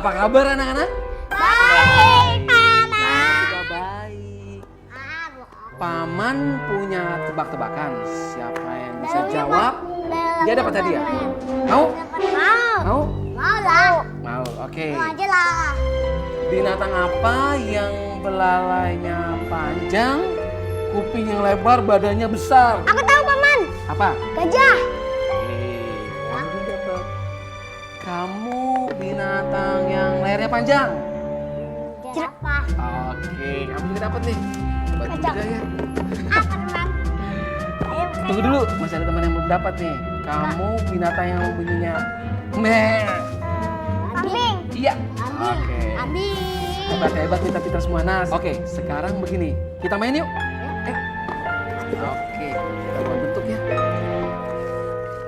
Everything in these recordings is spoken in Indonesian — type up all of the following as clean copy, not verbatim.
Apa kabar anak-anak? Baik, Juga baik. Paman punya tebak-tebakan. Siapa yang bisa jawab, dia dapat hadiah. Mau? Mau? Mau lah. Mau, oke. Mau aja lah. Binatang apa yang belalainya panjang, kuping yang lebar, badannya besar? Aku tahu paman. Apa? Gajah. Kamu dapat. Kamu binatang yang lehernya panjang. Jerapah. Oke, kamu juga dapat nih. Bantu Gajah. juga ya. Apa teman? Ayo. Tunggu dulu, masih ada teman yang belum dapat nih. Kamu binatang yang bunyinya meh. Kambing. Iya. Kambing. Oke. Kambing. Hebat kita semua Nas. Oke, sekarang begini. Kita main yuk. Oke, kita buat bentuk ya.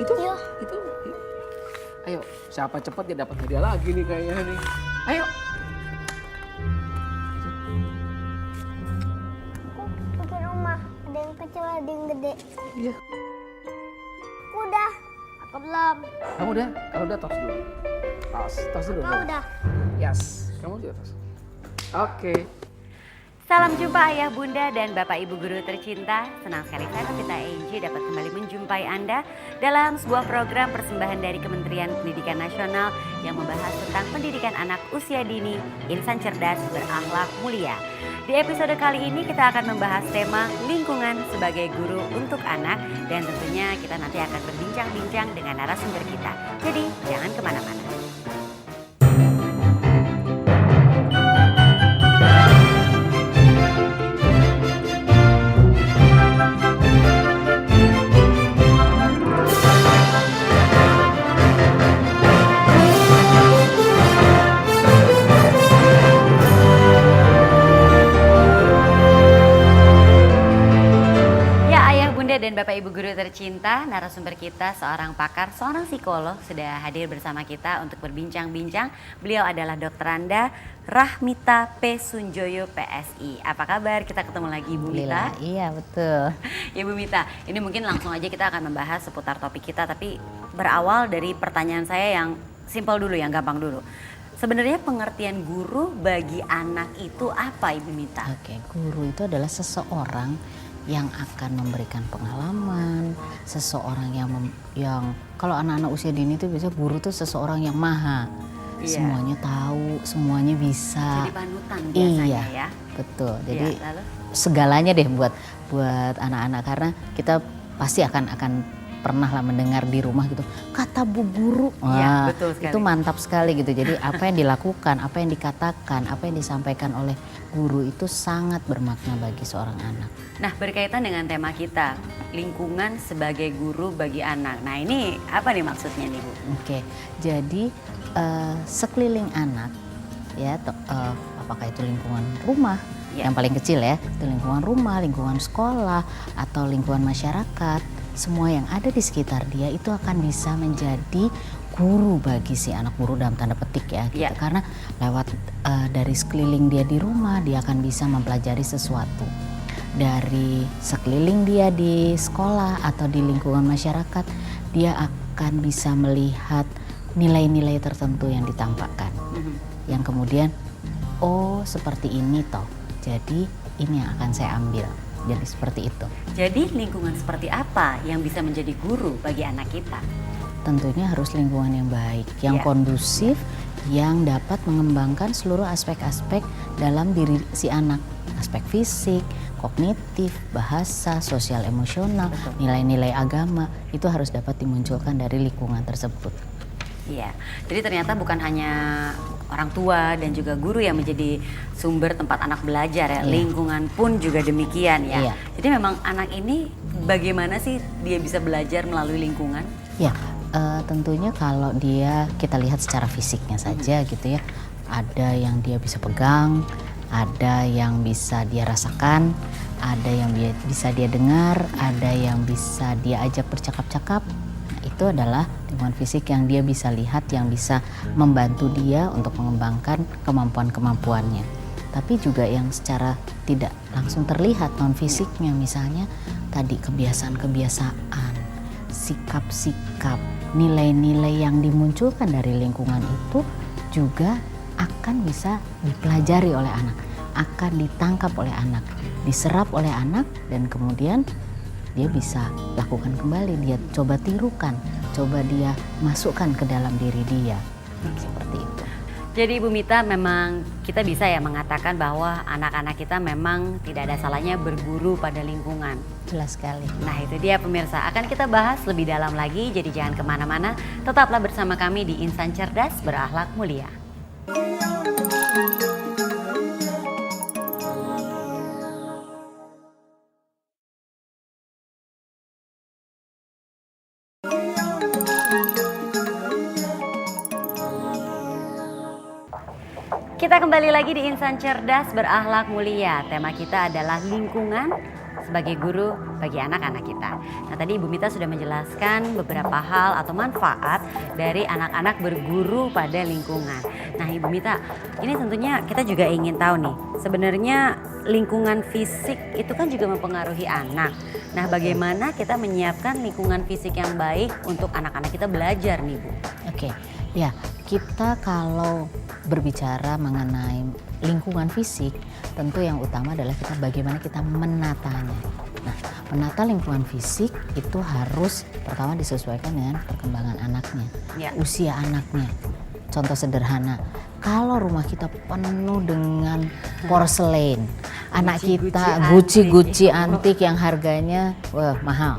Itu. Yuk. Itu. Yuk. Ayo, siapa cepat dia dapat hadiah lagi nih kayaknya nih. Ayo. Aku bikin rumah. Ada yang kecil, ada yang gede. Iya. Aku udah. Aku belum. Kamu udah? Kalau udah tos dulu. Tos dulu. Kau udah. Yes. Kamu juga tos. Oke. Salam jumpa ayah, bunda, dan bapak ibu guru tercinta. Senang sekali saya Novita Eiji dapat kembali menjumpai Anda dalam sebuah program persembahan dari Kementerian Pendidikan Nasional yang membahas tentang pendidikan anak usia dini, insan cerdas, berakhlak mulia. Di episode kali ini kita akan membahas tema lingkungan sebagai guru untuk anak dan tentunya kita nanti akan berbincang-bincang dengan narasumber kita. Jadi jangan kemana-mana. Dan Bapak Ibu guru tercinta, narasumber kita seorang pakar, seorang psikolog sudah hadir bersama kita untuk berbincang-bincang. Beliau adalah Dr. Anda Rahmita P. Sunjoyo PSI. Apa kabar? Kita ketemu lagi Bu Mita. Iya betul. Ya Bu Mita, ini mungkin langsung aja kita akan membahas seputar topik kita, tapi berawal dari pertanyaan saya yang simpel dulu, yang gampang dulu. Sebenarnya pengertian guru bagi anak itu apa Ibu Mita? Oke, guru itu adalah seseorang yang akan memberikan pengalaman, seseorang yang kalau anak-anak usia dini itu biasanya guru tuh seseorang yang maha, semuanya tahu, semuanya bisa. Jadi panutan biasanya iya, ya. Betul. Jadi lalu? segalanya deh buat anak-anak karena kita pasti akan pernah lah mendengar di rumah gitu kata bu guru. Iya, betul sekali. Itu mantap sekali gitu. Jadi apa yang dilakukan, apa yang dikatakan, apa yang disampaikan oleh guru itu sangat bermakna bagi seorang anak. Nah, berkaitan dengan tema kita, lingkungan sebagai guru bagi anak. Nah, ini apa nih maksudnya nih Bu? Oke, jadi sekeliling anak ya, apakah itu lingkungan rumah yang paling kecil ya, itu lingkungan rumah, lingkungan sekolah atau lingkungan masyarakat, semua yang ada di sekitar dia itu akan bisa menjadi guru bagi si anak, guru dalam tanda petik ya gitu. Karena lewat dari sekeliling dia di rumah dia akan bisa mempelajari sesuatu. Dari sekeliling dia di sekolah atau di lingkungan masyarakat dia akan bisa melihat nilai-nilai tertentu yang ditampakkan. Yang kemudian oh seperti ini toh. Jadi ini yang akan saya ambil. Jadi seperti itu. Jadi lingkungan seperti apa yang bisa menjadi guru bagi anak kita? Tentunya harus lingkungan yang baik, yang kondusif, yang dapat mengembangkan seluruh aspek-aspek dalam diri si anak. Aspek fisik, kognitif, bahasa, sosial emosional, nilai-nilai agama, itu harus dapat dimunculkan dari lingkungan tersebut. Iya, jadi ternyata bukan hanya orang tua dan juga guru yang menjadi sumber tempat anak belajar ya, lingkungan pun juga demikian ya. Jadi memang anak ini bagaimana sih dia bisa belajar melalui lingkungan? Ya, tentunya kalau kita lihat secara fisiknya saja gitu ya, ada yang dia bisa pegang, ada yang bisa dia rasakan, ada yang bisa dia dengar, ada yang bisa dia ajak bercakap-cakap. Itu adalah lingkungan fisik yang dia bisa lihat, yang bisa membantu dia untuk mengembangkan kemampuan-kemampuannya. Tapi juga yang secara tidak langsung terlihat non fisiknya, misalnya tadi kebiasaan-kebiasaan, sikap-sikap, nilai-nilai yang dimunculkan dari lingkungan itu juga akan bisa dipelajari oleh anak, akan ditangkap oleh anak, diserap oleh anak, dan kemudian dia bisa lakukan kembali, dia coba tirukan, coba dia masukkan ke dalam diri dia, seperti itu. Jadi Ibu Mita, memang kita bisa ya mengatakan bahwa anak-anak kita memang tidak ada salahnya berguru pada lingkungan. Jelas sekali. Nah itu dia pemirsa, akan kita bahas lebih dalam lagi, jadi jangan kemana-mana, tetaplah bersama kami di Insan Cerdas Berakhlak Mulia. Kita kembali lagi di Insan Cerdas Berakhlak Mulia. Tema kita adalah lingkungan sebagai guru bagi anak-anak kita. Nah tadi Ibu Mita sudah menjelaskan beberapa hal atau manfaat dari anak-anak berguru pada lingkungan. Nah Ibu Mita, ini tentunya kita juga ingin tahu nih, sebenarnya lingkungan fisik itu kan juga mempengaruhi anak. Nah bagaimana kita menyiapkan lingkungan fisik yang baik untuk anak-anak kita belajar nih Bu? Oke, ya kita kalau berbicara mengenai lingkungan fisik, tentu yang utama adalah kita bagaimana kita menatanya. Nah, menata lingkungan fisik itu harus pertama disesuaikan dengan perkembangan anaknya, usia anaknya. Contoh sederhana, kalau rumah kita penuh dengan porselen, anak kita Gucci antik yang harganya mahal.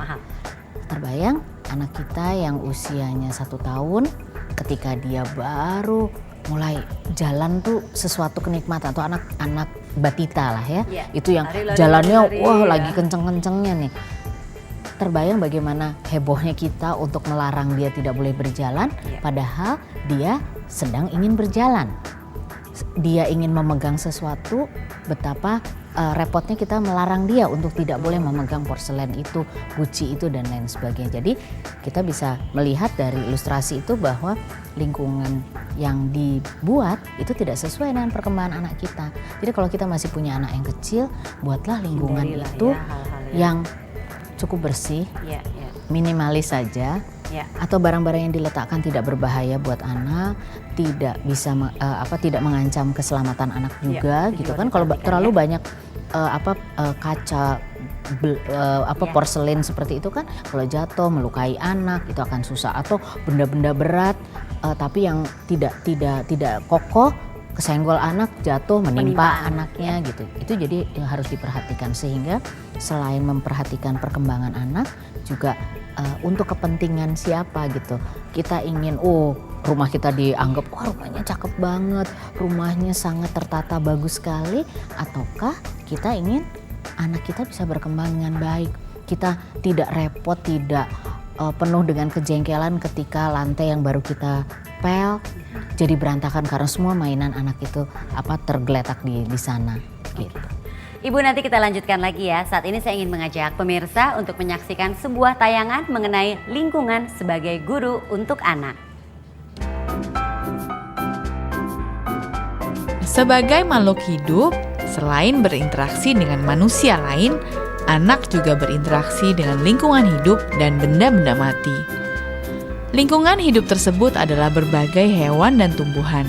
Terbayang anak kita yang usianya 1 tahun, ketika dia baru mulai jalan tuh sesuatu kenikmatan, atau anak-anak batita lah ya, itu yang jalannya lagi kenceng-kencengnya nih. Terbayang bagaimana hebohnya kita untuk melarang dia tidak boleh berjalan, padahal dia sedang ingin berjalan. Dia ingin memegang sesuatu, betapa repotnya kita melarang dia untuk tidak boleh memegang porselen itu, Gucci itu, dan lain sebagainya. Jadi kita bisa melihat dari ilustrasi itu bahwa lingkungan yang dibuat itu tidak sesuai dengan perkembangan anak kita. Jadi kalau kita masih punya anak yang kecil, buatlah lingkungan itu yang cukup bersih, minimalis saja, atau barang-barang yang diletakkan tidak berbahaya buat anak, tidak bisa tidak mengancam keselamatan anak juga, gitu kan. Kalau terlalu banyak kaca porselen seperti itu kan, kalau jatuh melukai anak itu akan susah, atau benda-benda berat tapi yang tidak kokoh, kesenggol anak, jatuh menimpa anaknya gitu. Itu jadi yang harus diperhatikan, sehingga selain memperhatikan perkembangan anak juga untuk kepentingan siapa gitu. Kita ingin rumah kita dianggap rumahnya cakep banget, rumahnya sangat tertata bagus sekali, ataukah kita ingin anak kita bisa berkembang dengan baik. Kita tidak repot, tidak penuh dengan kejengkelan ketika lantai yang baru kita pel jadi berantakan karena semua mainan anak itu tergeletak di sana gitu. Ibu, nanti kita lanjutkan lagi ya. Saat ini saya ingin mengajak pemirsa untuk menyaksikan sebuah tayangan mengenai lingkungan sebagai guru untuk anak. Sebagai makhluk hidup, selain berinteraksi dengan manusia lain, anak juga berinteraksi dengan lingkungan hidup dan benda-benda mati. Lingkungan hidup tersebut adalah berbagai hewan dan tumbuhan,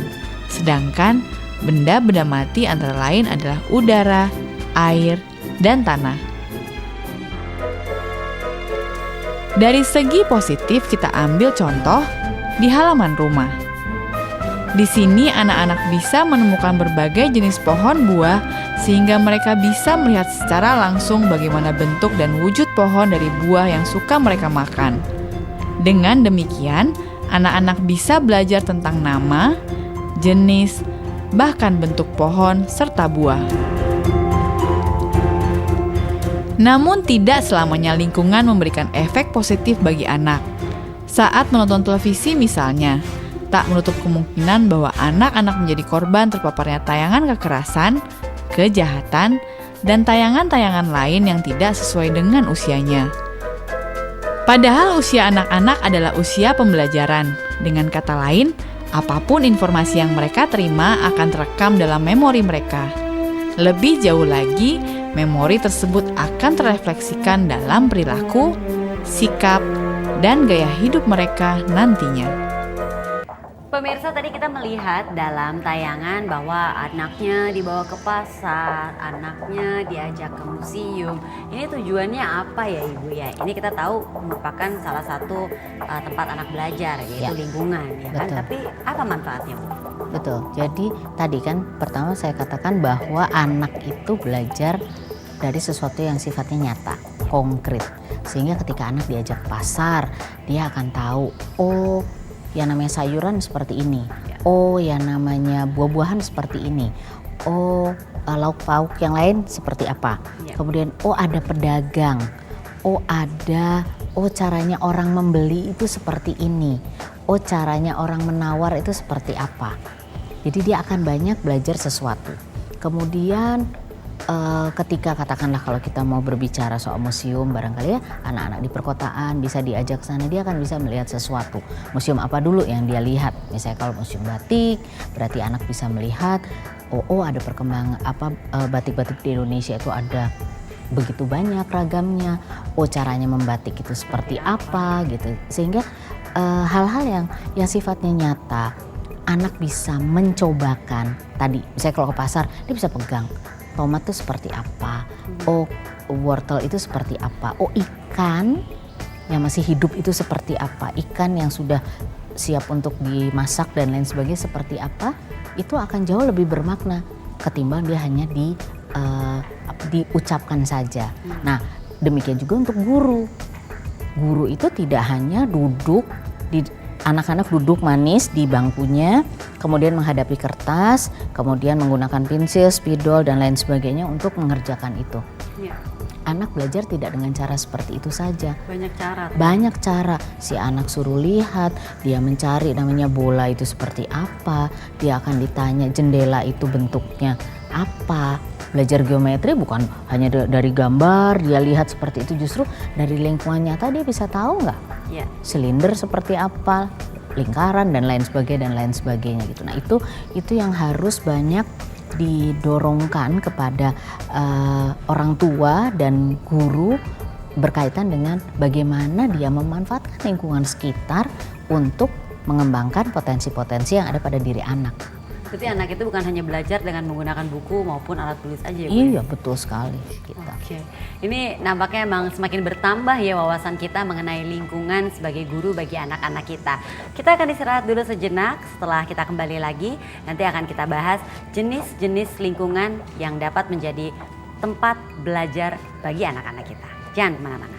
sedangkan benda-benda mati antara lain adalah udara, air, dan tanah. Dari segi positif kita ambil contoh di halaman rumah. Di sini anak-anak bisa menemukan berbagai jenis pohon buah sehingga mereka bisa melihat secara langsung bagaimana bentuk dan wujud pohon dari buah yang suka mereka makan. Dengan demikian, anak-anak bisa belajar tentang nama, jenis, bahkan bentuk pohon serta buah. Namun tidak selamanya lingkungan memberikan efek positif bagi anak. Saat menonton televisi misalnya, tak menutup kemungkinan bahwa anak-anak menjadi korban terpaparnya tayangan kekerasan, kejahatan, dan tayangan-tayangan lain yang tidak sesuai dengan usianya. Padahal usia anak-anak adalah usia pembelajaran. Dengan kata lain, apapun informasi yang mereka terima akan terekam dalam memori mereka. Lebih jauh lagi, memori tersebut akan terefleksikan dalam perilaku, sikap, dan gaya hidup mereka nantinya. Pemirsa, tadi kita melihat dalam tayangan bahwa anaknya dibawa ke pasar, anaknya diajak ke museum. Ini tujuannya apa ya Ibu ya? Ini kita tahu merupakan salah satu tempat anak belajar, yaitu lingkungan, ya kan? Betul. Tapi apa manfaatnya Bu? Betul. Jadi tadi kan pertama saya katakan bahwa anak itu belajar dari sesuatu yang sifatnya nyata, konkret. Sehingga ketika anak diajak ke pasar, dia akan tahu, oh yang namanya sayuran seperti ini. Oh yang namanya buah-buahan seperti ini. Oh lauk pauk yang lain seperti apa. Kemudian oh ada pedagang. Oh caranya orang membeli itu seperti ini. Oh caranya orang menawar itu seperti apa. Jadi dia akan banyak belajar sesuatu. Kemudian ketika katakanlah kalau kita mau berbicara soal museum, barangkali ya anak-anak di perkotaan bisa diajak ke sana, dia akan bisa melihat sesuatu. Museum apa dulu yang dia lihat? Misalnya kalau museum batik, berarti anak bisa melihat ada perkembangan batik-batik di Indonesia itu ada begitu banyak ragamnya. Oh caranya membatik itu seperti apa gitu. Sehingga hal-hal yang sifatnya nyata, anak bisa mencobakan. Tadi misalnya kalau ke pasar dia bisa pegang tomat itu seperti apa, oh wortel itu seperti apa, oh ikan yang masih hidup itu seperti apa, ikan yang sudah siap untuk dimasak dan lain sebagainya seperti apa, itu akan jauh lebih bermakna ketimbang dia hanya diucapkan saja. Nah demikian juga untuk guru. Guru itu tidak hanya duduk anak-anak duduk manis di bangkunya, kemudian menghadapi kertas, kemudian menggunakan pensil, spidol, dan lain sebagainya untuk mengerjakan itu. Ya. Anak belajar tidak dengan cara seperti itu saja. Banyak cara. Si anak suruh lihat, dia mencari namanya bola itu seperti apa, dia akan ditanya jendela itu bentuknya apa. Belajar geometri bukan hanya dari gambar, dia lihat seperti itu, justru dari lingkungan nyata dia bisa tahu nggak? Silinder seperti apa, lingkaran dan lain sebagainya gitu. Nah itu yang harus banyak didorongkan kepada orang tua dan guru berkaitan dengan bagaimana dia memanfaatkan lingkungan sekitar untuk mengembangkan potensi-potensi yang ada pada diri anak. Berarti anak itu bukan hanya belajar dengan menggunakan buku maupun alat tulis aja ya Bu? Iya betul sekali. Oke. Ini nampaknya memang semakin bertambah ya wawasan kita mengenai lingkungan sebagai guru bagi anak-anak kita. Kita akan istirahat dulu sejenak, setelah kita kembali lagi nanti akan kita bahas jenis-jenis lingkungan yang dapat menjadi tempat belajar bagi anak-anak kita. Jangan kemana-mana.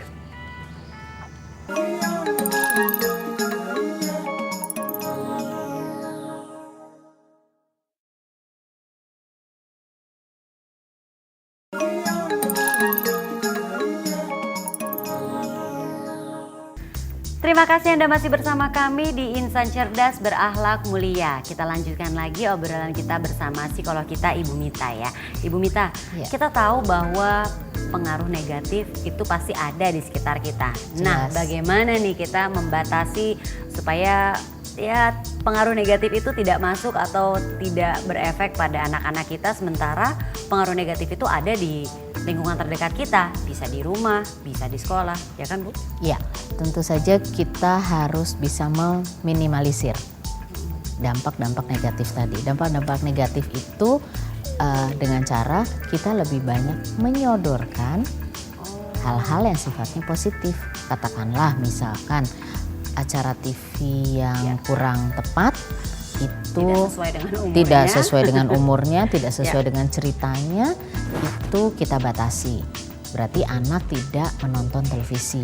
Terima kasih Anda masih bersama kami di Insan Cerdas Berakhlak Mulia. Kita lanjutkan lagi obrolan kita bersama psikolog kita Ibu Mita ya. Ibu Mita, kita tahu bahwa pengaruh negatif itu pasti ada di sekitar kita. Nah, bagaimana nih kita membatasi supaya ya pengaruh negatif itu tidak masuk atau tidak berefek pada anak-anak kita, sementara pengaruh negatif itu ada di lingkungan terdekat kita, bisa di rumah, bisa di sekolah, ya kan Bu? Ya, tentu saja kita harus bisa meminimalisir dampak-dampak negatif tadi. Dampak-dampak negatif itu dengan cara kita lebih banyak menyodorkan hal-hal yang sifatnya positif. Katakanlah misalkan acara TV yang kurang tepat itu tidak sesuai dengan umurnya, tidak sesuai dengan ceritanya, itu kita batasi. Berarti anak tidak menonton televisi,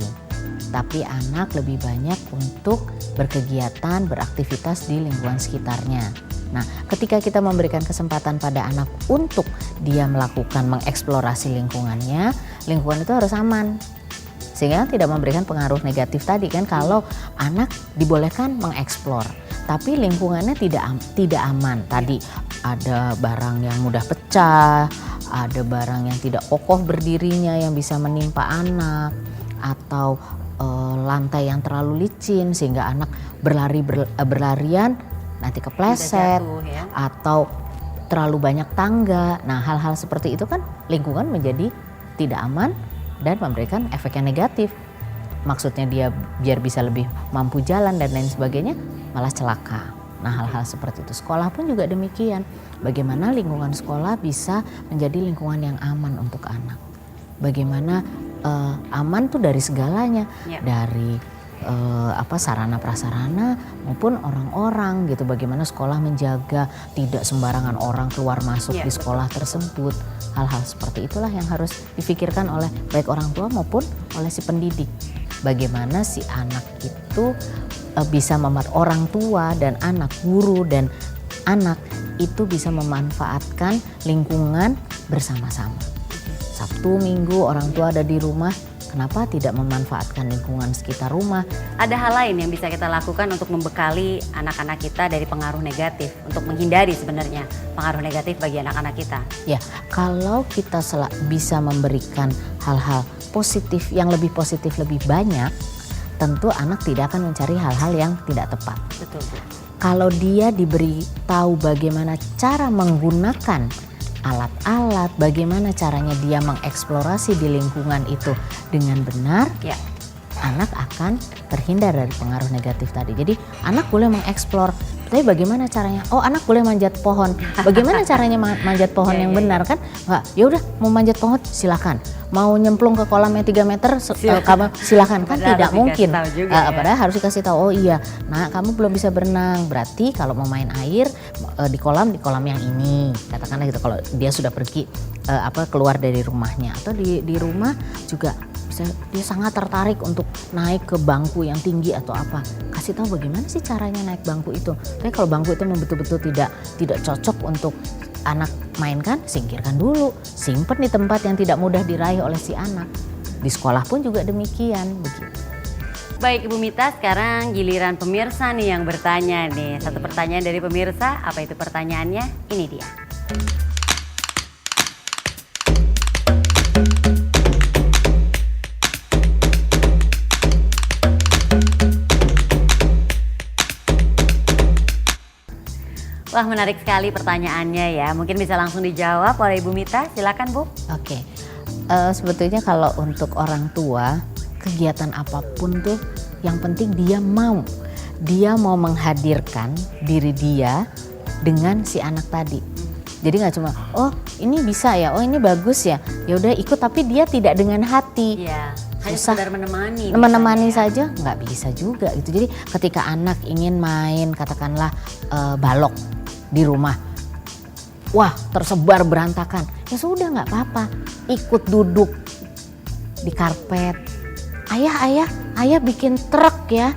tapi anak lebih banyak untuk berkegiatan, beraktivitas di lingkungan sekitarnya. Nah, ketika kita memberikan kesempatan pada anak untuk dia melakukan mengeksplorasi lingkungannya, lingkungan itu harus aman. Sehingga tidak memberikan pengaruh negatif tadi kan, kalau anak dibolehkan mengeksplor tapi lingkungannya tidak aman. Tadi ada barang yang mudah pecah, ada barang yang tidak kokoh berdirinya yang bisa menimpa anak, atau lantai yang terlalu licin sehingga anak berlarian nanti kepleset, atau terlalu banyak tangga. Nah, hal-hal seperti itu kan lingkungan menjadi tidak aman dan memberikan efek yang negatif. Maksudnya dia biar bisa lebih mampu jalan dan lain sebagainya, malah celaka. Nah, hal-hal seperti itu. Sekolah pun juga demikian. Bagaimana lingkungan sekolah bisa menjadi lingkungan yang aman untuk anak. Bagaimana aman tuh dari segalanya, dari sarana prasarana maupun orang-orang gitu. Bagaimana sekolah menjaga tidak sembarangan orang keluar masuk di sekolah tersebut. Hal-hal seperti itulah yang harus difikirkan oleh baik orang tua maupun oleh si pendidik. Bagaimana si anak itu bisa orang tua dan anak, guru dan anak itu bisa memanfaatkan lingkungan bersama-sama. Sabtu, Minggu orang tua ada di rumah, kenapa tidak memanfaatkan lingkungan sekitar rumah? Ada hal lain yang bisa kita lakukan untuk membekali anak-anak kita dari pengaruh negatif, untuk menghindari sebenarnya pengaruh negatif bagi anak-anak kita. Ya, kalau kita bisa memberikan hal-hal positif, yang lebih positif lebih banyak, tentu anak tidak akan mencari hal-hal yang tidak tepat. Betul, Bu. Kalau dia diberi tahu bagaimana cara menggunakan alat-alat, bagaimana caranya dia mengeksplorasi di lingkungan itu dengan benar, anak akan terhindar dari pengaruh negatif tadi. Jadi anak boleh mengeksplor, tapi bagaimana caranya? Oh, anak boleh manjat pohon. Bagaimana caranya manjat pohon yang benar kan? Enggak, ya udah mau manjat pohon silakan. Mau nyemplung ke kolamnya 3 meter kamu silakan, kan tidak mungkin. Padahal harus dikasih tahu, oh iya, nah kamu belum bisa berenang, berarti kalau mau main air di kolam yang ini, katakanlah gitu. Kalau dia sudah pergi keluar dari rumahnya atau di rumah juga bisa, dia sangat tertarik untuk naik ke bangku yang tinggi atau apa, kasih tahu bagaimana sih caranya naik bangku itu. Tapi kalau bangku itu betul-betul tidak cocok untuk anak mainkan, singkirkan dulu, simpan di tempat yang tidak mudah diraih oleh si anak. Di sekolah pun juga demikian, begitu. Baik Ibu Mita, sekarang giliran pemirsa nih yang bertanya nih. Satu pertanyaan dari pemirsa, apa itu pertanyaannya? Ini dia. Wah, menarik sekali pertanyaannya ya. Mungkin bisa langsung dijawab oleh Ibu Mita. Silakan Bu. Oke. Sebetulnya kalau untuk orang tua, kegiatan apapun tuh yang penting dia mau menghadirkan diri dia dengan si anak tadi. Jadi nggak cuma, oh ini bisa ya, oh ini bagus ya, ya udah ikut, tapi dia tidak dengan hati. Iya. Hanya sekedar menemani. Menemani saja nggak bisa juga gitu. Jadi ketika anak ingin main, katakanlah balok di rumah, wah tersebar berantakan, ya sudah nggak apa-apa, ikut duduk di karpet. Ayah bikin truk ya,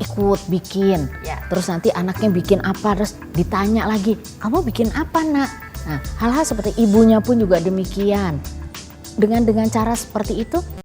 ikut bikin. Terus nanti anaknya bikin apa, terus ditanya lagi, kamu bikin apa nak? Nah, hal-hal seperti ibunya pun juga demikian. Dengan cara seperti itu